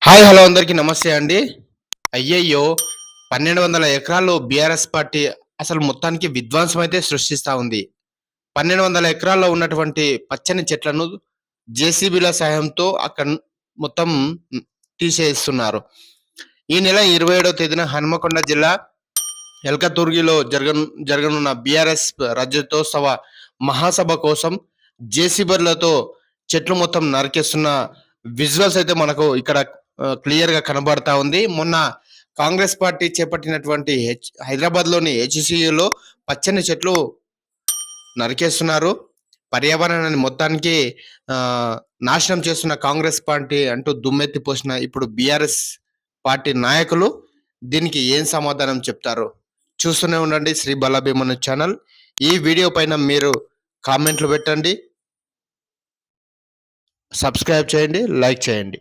Hi hello అందరికీ నమస్తే అండి. అయ్యయ్యో! 1200 ఎకరాల్లో బీఆర్ఎస్ పార్టీ అసలు మొత్తానికి విధ్వంసం అయితే సృష్టిస్తా ఉంది. 1200 ఎకరాల్లో ఉన్నటువంటి పచ్చని చెట్లను జేసీబీల సహాయంతో మొత్తం తీసేస్తున్నారు. ఈ నెల 27వ తేదీన హన్మకొండ జిల్లా ఎల్కతుర్గిలో జరగనున్న బీఆర్ఎస్ రజతోత్సవ మహాసభ కోసం జేసీబీలతో చెట్లు మొత్తం నరికేస్తున్న విజువల్స్ అయితే మనకు ఇక్కడ క్లియర్ గా కనబడతా ఉంది. మొన్న కాంగ్రెస్ పార్టీ చేపట్టినటువంటి హైదరాబాద్ లోని హెచ్సియులో పచ్చని చెట్లు నరికేస్తున్నారు. పర్యావరణాన్ని మొత్తానికి నాశనం చేస్తున్న కాంగ్రెస్ పార్టీ అంటూ దుమ్మెత్తి పోసిన ఇప్పుడు బీఆర్ఎస్ పార్టీ నాయకులు దీనికి ఏం సమాధానం చెప్తారు? చూస్తూనే ఉండండి శ్రీ బలభీమను ఛానల్. ఈ వీడియో పైన మీరు కామెంట్లు పెట్టండి, సబ్స్క్రైబ్ చేయండి, లైక్ చేయండి.